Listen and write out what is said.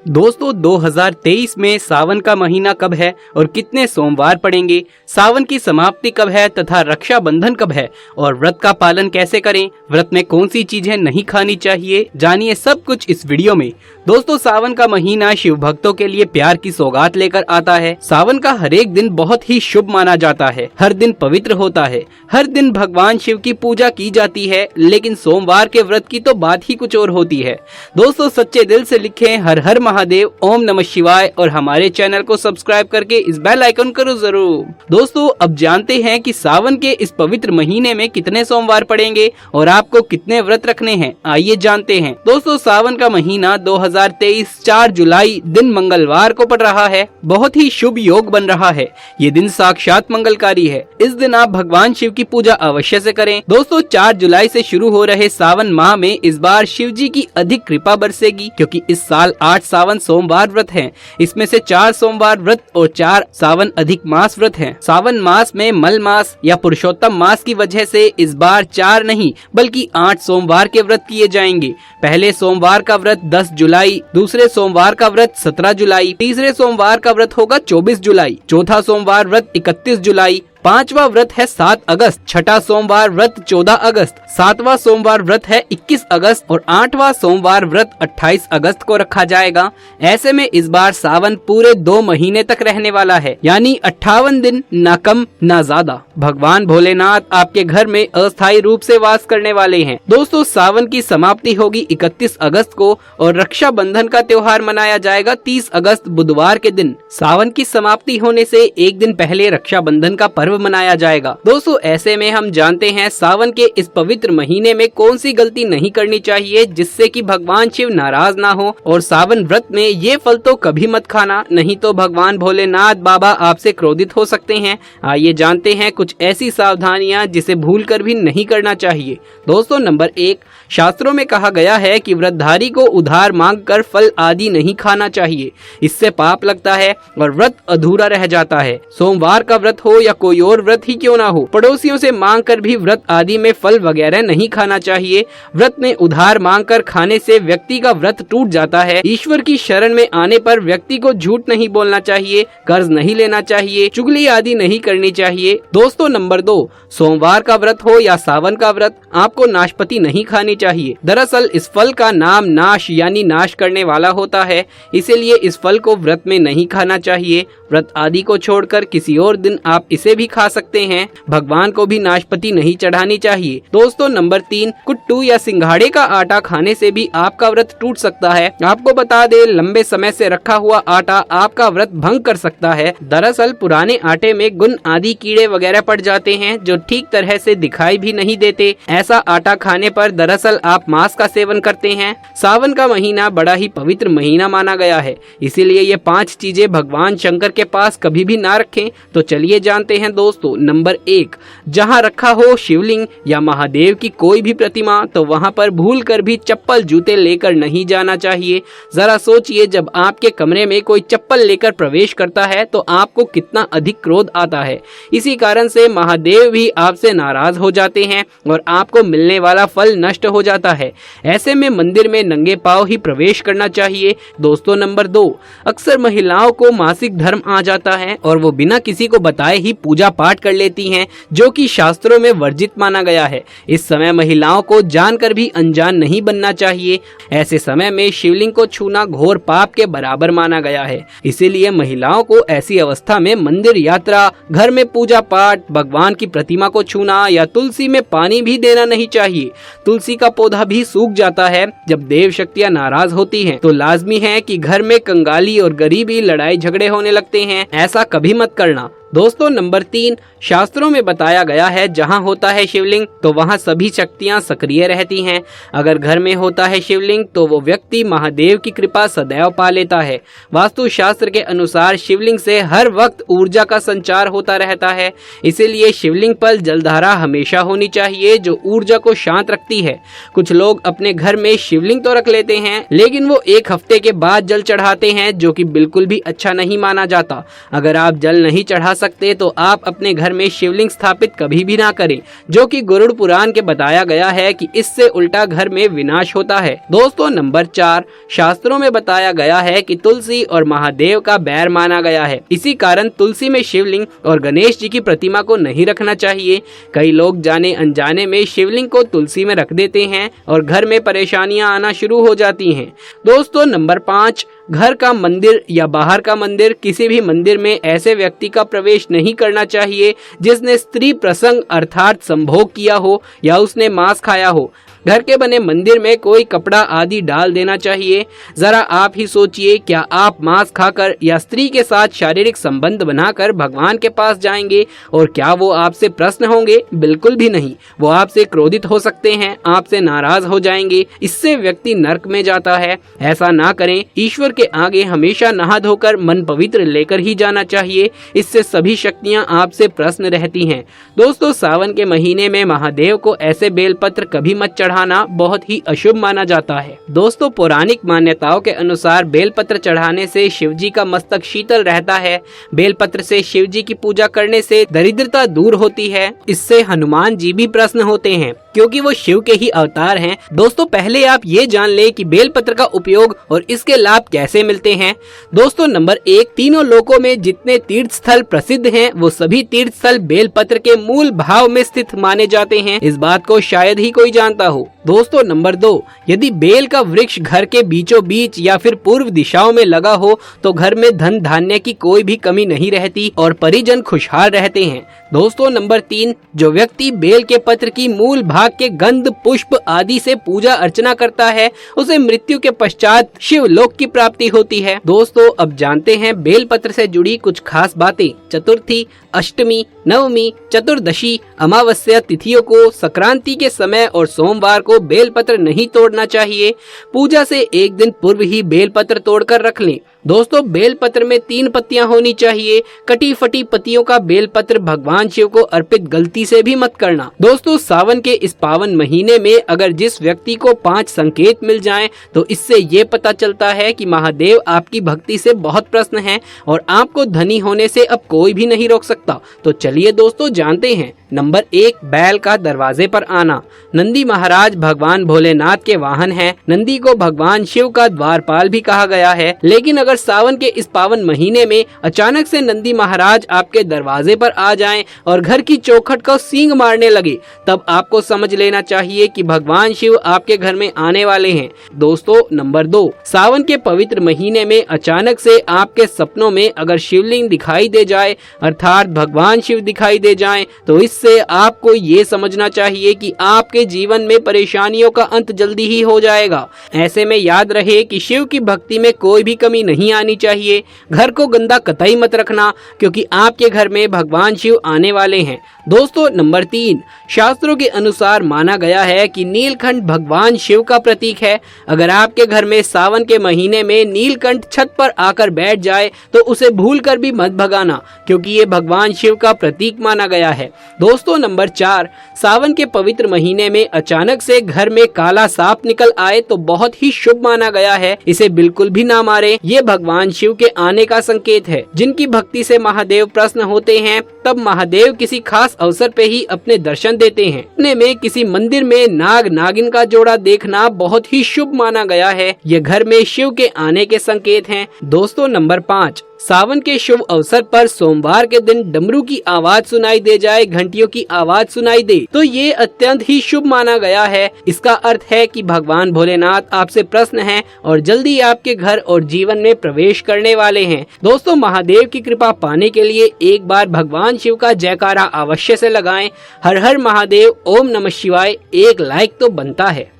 दोस्तों 2023 में सावन का महीना कब है और कितने सोमवार पड़ेंगे, सावन की समाप्ति कब है तथा रक्षाबंधन कब है और व्रत का पालन कैसे करें, व्रत में कौन सी चीजें नहीं खानी चाहिए, जानिए सब कुछ इस वीडियो में। दोस्तों सावन का महीना शिव भक्तों के लिए प्यार की सौगात लेकर आता है। सावन का हर एक दिन बहुत ही शुभ माना जाता है, हर दिन पवित्र होता है, हर दिन भगवान शिव की पूजा की जाती है। लेकिन सोमवार के व्रत की तो बात ही कुछ और होती है। दोस्तों सच्चे दिल से लिखें हर हर महादेव, ओम नमः शिवाय और हमारे चैनल को सब्सक्राइब करके इस बेल आइकन करो जरूर। दोस्तों अब जानते हैं कि सावन के इस पवित्र महीने में कितने सोमवार पड़ेंगे और आपको कितने व्रत रखने हैं, आइए जानते हैं। दोस्तों सावन का महीना 2023 4 जुलाई दिन मंगलवार को पड़ रहा है। बहुत ही शुभ योग बन रहा है। ये दिन साक्षात मंगलकारी है। इस दिन आप भगवान शिव की पूजा अवश्य से करें। दोस्तों 4 जुलाई से शुरू हो रहे सावन माह में इस बार शिव जी की अधिक कृपा बरसेगी, क्योंकि इस साल 8 सावन सोमवार व्रत हैं। इसमें से 4 सोमवार व्रत और 4 सावन अधिक मास व्रत हैं। सावन मास में मल मास या पुरुषोत्तम मास की वजह से इस बार 4 नहीं बल्कि 8 सोमवार के व्रत किए जाएंगे। पहले सोमवार का व्रत 10 जुलाई, दूसरे सोमवार का व्रत 17 जुलाई, तीसरे सोमवार का व्रत होगा 24 जुलाई, चौथा सोमवार व्रत 31 जुलाई, पांचवा व्रत है 7 अगस्त, छठा सोमवार व्रत 14 अगस्त, सातवां सोमवार व्रत है 21 अगस्त और 8वां सोमवार व्रत 28 अगस्त को रखा जाएगा। ऐसे में इस बार सावन पूरे 2 महीने तक रहने वाला है, यानी 58 दिन, ना कम ना ज्यादा। भगवान भोलेनाथ आपके घर में अस्थायी रूप से वास करने वाले हैं। दोस्तों सावन की समाप्ति होगी 31 अगस्त को और रक्षाबंधन का त्योहार मनाया जाएगा 30 अगस्त बुधवार के दिन। सावन की समाप्ति होने से एक दिन पहले रक्षाबंधन का पर्व मनाया जाएगा। दोस्तों ऐसे में हम जानते हैं सावन के इस पवित्र महीने में कौन सी गलती नहीं करनी चाहिए जिससे कि भगवान शिव नाराज ना हो। और सावन व्रत में ये फल तो कभी मत खाना, नहीं तो भगवान भोलेनाथ बाबा आपसे क्रोधित हो सकते हैं। आइए जानते हैं कुछ ऐसी सावधानियां जिसे भूल कर भी नहीं करना चाहिए। दोस्तों नंबर 1, शास्त्रों में कहा गया है कि व्रतधारी को उधार मांगकर फल आदि नहीं खाना चाहिए, इससे पाप लगता है और व्रत अधूरा रह जाता है। सोमवार का व्रत हो या कोई और व्रत ही क्यों ना हो, पड़ोसियों से मांगकर भी व्रत आदि में फल वगैरह नहीं खाना चाहिए। व्रत में उधार मांगकर खाने से व्यक्ति का व्रत टूट जाता है। ईश्वर की शरण में आने पर व्यक्ति को झूठ नहीं बोलना चाहिए, कर्ज नहीं लेना चाहिए, चुगली आदि नहीं करनी चाहिए। दोस्तों नंबर 2, सोमवार का व्रत हो या सावन का व्रत, आपको नाशपाती नहीं खानी चाहिए। दरअसल इस फल का नाम नाश यानी नाश करने वाला होता है, इसीलिए इस फल को व्रत में नहीं खाना चाहिए। व्रत आदि को छोड़कर किसी और दिन आप इसे भी खा सकते हैं। भगवान को भी नाशपाती नहीं चढ़ानी चाहिए। दोस्तों नंबर 3, कुट्टू या सिंघाड़े का आटा खाने से भी आपका व्रत टूट सकता है। आपको बता दे लंबे समय से रखा हुआ आटा आपका व्रत भंग कर सकता है। दरअसल पुराने आटे में गुण आदि कीड़े वगैरह पड़ जाते हैं जो ठीक तरह से दिखाई भी नहीं देते। ऐसा आटा खाने पर दरअसल आप मांस का सेवन करते हैं। सावन का महीना बड़ा ही पवित्र महीना माना गया है, इसीलिए ये 5 चीजें भगवान शंकर के पास कभी भी ना रखें। तो चलिए जानते हैं दोस्तों। नंबर 1, जहां रखा हो शिवलिंग या महादेव की कोई भी प्रतिमा तो वहां पर भूल कर भी चप्पल जूते लेकर नहीं जाना चाहिए। जरा सोचिए जब आपके कमरे में कोई चप्पल लेकर प्रवेश करता है तो आपको कितना अधिक क्रोध आता है। इसी कारण से महादेव भी आपसे नाराज हो जाते हैं और आपको मिलने वाला फल नष्ट हो जाता है। ऐसे में मंदिर में नंगे पांव ही प्रवेश करना चाहिए। दोस्तों नंबर 2, अक्सर महिलाओं को मासिक धर्म आ जाता है और वो बिना किसी को बताए ही पूजा पाठ कर लेती हैं, जो कि शास्त्रों में वर्जित माना गया है। इस समय महिलाओं को जानकर भी अनजान नहीं बनना चाहिए। ऐसे समय में शिवलिंग को छूना घोर पाप के बराबर माना गया है। इसीलिए महिलाओं को ऐसी अवस्था में मंदिर यात्रा, घर में पूजा पाठ, भगवान की प्रतिमा को छूना या तुलसी में पानी भी देना नहीं चाहिए। तुलसी का पौधा भी सूख जाता है जब देव शक्तियाँ नाराज होती हैं। तो लाजमी है कि घर में कंगाली और गरीबी, लड़ाई झगड़े होने लगते हैं। ऐसा कभी मत करना। दोस्तों नंबर 3, शास्त्रों में बताया गया है जहां होता है शिवलिंग तो वहां सभी शक्तियां सक्रिय रहती हैं। अगर घर में होता है शिवलिंग तो वो व्यक्ति महादेव की कृपा सदैव पा लेता है। वास्तु शास्त्र के अनुसार शिवलिंग से हर वक्त ऊर्जा का संचार होता रहता है, इसीलिए शिवलिंग पर जलधारा हमेशा होनी चाहिए जो ऊर्जा को शांत रखती है। कुछ लोग अपने घर में शिवलिंग तो रख लेते हैं लेकिन वो 1 हफ्ते के बाद जल चढ़ाते हैं, जो कि बिल्कुल भी अच्छा नहीं माना जाता। अगर आप जल नहीं चढ़ा सकते तो आप अपने घर में शिवलिंग स्थापित कभी भी ना करें, जो कि गरुड़ पुराण के बताया गया है कि इससे उल्टा घर में विनाश होता है। दोस्तों नंबर 4, शास्त्रों में बताया गया है कि तुलसी और महादेव का बैर माना गया है। इसी कारण तुलसी में शिवलिंग और गणेश जी की प्रतिमा को नहीं रखना चाहिए। कई लोग जाने अनजाने में शिवलिंग को तुलसी में रख देते हैं और घर में परेशानियां आना शुरू हो जाती हैं। दोस्तों नंबर 5, घर का मंदिर या बाहर का मंदिर, किसी भी मंदिर में ऐसे व्यक्ति का प्रवेश नहीं करना चाहिए जिसने स्त्री प्रसंग अर्थात संभोग किया हो या उसने मांस खाया हो। घर के बने मंदिर में कोई कपड़ा आदि डाल देना चाहिए। जरा आप ही सोचिए, क्या आप मांस खाकर या स्त्री के साथ शारीरिक संबंध बनाकर भगवान के पास जाएंगे और क्या वो आपसे प्रसन्न होंगे? बिल्कुल भी नहीं। वो आपसे क्रोधित हो सकते हैं, आपसे नाराज हो जाएंगे। इससे व्यक्ति नरक में जाता है। ऐसा ना करें। ईश्वर के आगे हमेशा नहा धोकर मन पवित्र लेकर ही जाना चाहिए। इससे सभी शक्तियाँ आपसे प्रसन्न रहती हैं। दोस्तों सावन के महीने में महादेव को ऐसे बेलपत्र कभी मत चढ़ाना बहुत ही अशुभ माना जाता है। दोस्तों पौराणिक मान्यताओं के अनुसार बेलपत्र चढ़ाने से शिवजी का मस्तक शीतल रहता है। बेलपत्र से शिवजी की पूजा करने से दरिद्रता दूर होती है। इससे हनुमान जी भी प्रसन्न होते हैं क्योंकि वो शिव के ही अवतार हैं। दोस्तों पहले आप ये जान ले कि बेलपत्र का उपयोग और इसके लाभ कैसे मिलते हैं। दोस्तों नंबर 1, तीनों लोकों में जितने तीर्थ स्थल प्रसिद्ध हैं वो सभी तीर्थ स्थल बेलपत्र के मूल भाव में स्थित माने जाते हैं। इस बात को शायद ही कोई जानता हो। दोस्तों नंबर 2, यदि बेल का वृक्ष घर के बीचों बीच या फिर पूर्व दिशाओं में लगा हो तो घर में धन धान्य की कोई भी कमी नहीं रहती और परिजन खुशहाल रहते हैं। दोस्तों नंबर 3, जो व्यक्ति बेल के पत्र की मूल भाग के गंध पुष्प आदि से पूजा अर्चना करता है उसे मृत्यु के पश्चात शिवलोक की प्राप्ति होती है। दोस्तों अब जानते हैं बेल पत्र से जुड़ी कुछ खास बातें। चतुर्थी, अष्टमी, नवमी, चतुर्दशी, अमावस्या तिथियों को, संक्रांति के समय और सोमवार को बेलपत्र नहीं तोड़ना चाहिए। पूजा से एक दिन पूर्व ही बेलपत्र तोड़कर रख लें। दोस्तों बेलपत्र में 3 पत्तियां होनी चाहिए। कटी फटी पत्तियों का बेलपत्र भगवान शिव को अर्पित गलती से भी मत करना। दोस्तों सावन के इस पावन महीने में अगर जिस व्यक्ति को 5 संकेत मिल जाएं तो इससे ये पता चलता है कि महादेव आपकी भक्ति से बहुत प्रसन्न हैं और आपको धनी होने से अब कोई भी नहीं रोक सकता। तो चलिए दोस्तों जानते हैं। नंबर 1, बैल का दरवाजे पर आना। नंदी महाराज भगवान भोलेनाथ के वाहन हैं। नंदी को भगवान शिव का द्वारपाल भी कहा गया है। लेकिन अगर सावन के इस पावन महीने में अचानक से नंदी महाराज आपके दरवाजे पर आ जाएं और घर की चौखट को सींग मारने लगे तब आपको समझ लेना चाहिए कि भगवान शिव आपके घर में आने वाले हैं। दोस्तों नंबर 2, सावन के पवित्र महीने में अचानक से आपके सपनों में अगर शिवलिंग दिखाई दे जाए अर्थात भगवान शिव दिखाई दे जाएं तो इससे आपको ये समझना चाहिए कि आपके जीवन में परेशानियों का अंत जल्दी ही हो जाएगा। ऐसे में याद रहे कि शिव की भक्ति में कोई भी कमी नहीं आनी चाहिए। घर को गंदा कतई मत रखना क्योंकि आपके घर में भगवान शिव आने वाले हैं। दोस्तों नंबर 3, शास्त्रों के अनुसार माना गया है कि नीलकंठ भगवान शिव का प्रतीक है। अगर आपके घर में सावन के महीने में नीलकंठ छत पर आकर बैठ जाए तो उसे भूलकर भी मत भगाना क्योंकि ये भगवान शिव का प्रतीक माना गया है। दोस्तों नंबर 4, सावन के पवित्र महीने में अचानक से घर में काला सांप निकल आए तो बहुत ही शुभ माना गया है। इसे बिल्कुल भी ना मारे। ये भगवान शिव के आने का संकेत है। जिनकी भक्ति से महादेव प्रसन्न होते हैं तब महादेव किसी खास अवसर पे ही अपने दर्शन देते हैं। अपने में किसी मंदिर में नाग नागिन का जोड़ा देखना बहुत ही शुभ माना गया है। ये घर में शिव के आने के संकेत हैं। दोस्तों नंबर 5, सावन के शुभ अवसर पर सोमवार के दिन डमरू की आवाज सुनाई दे जाए, घंटियों की आवाज सुनाई दे तो ये अत्यंत ही शुभ माना गया है। इसका अर्थ है कि भगवान भोलेनाथ आपसे प्रसन्न हैं और जल्दी आपके घर और जीवन में प्रवेश करने वाले हैं। दोस्तों महादेव की कृपा पाने के लिए एक बार भगवान शिव का जयकारा अवश्य से लगाएं। हर हर महादेव, ओम नमः शिवाय। एक लाइक तो बनता है।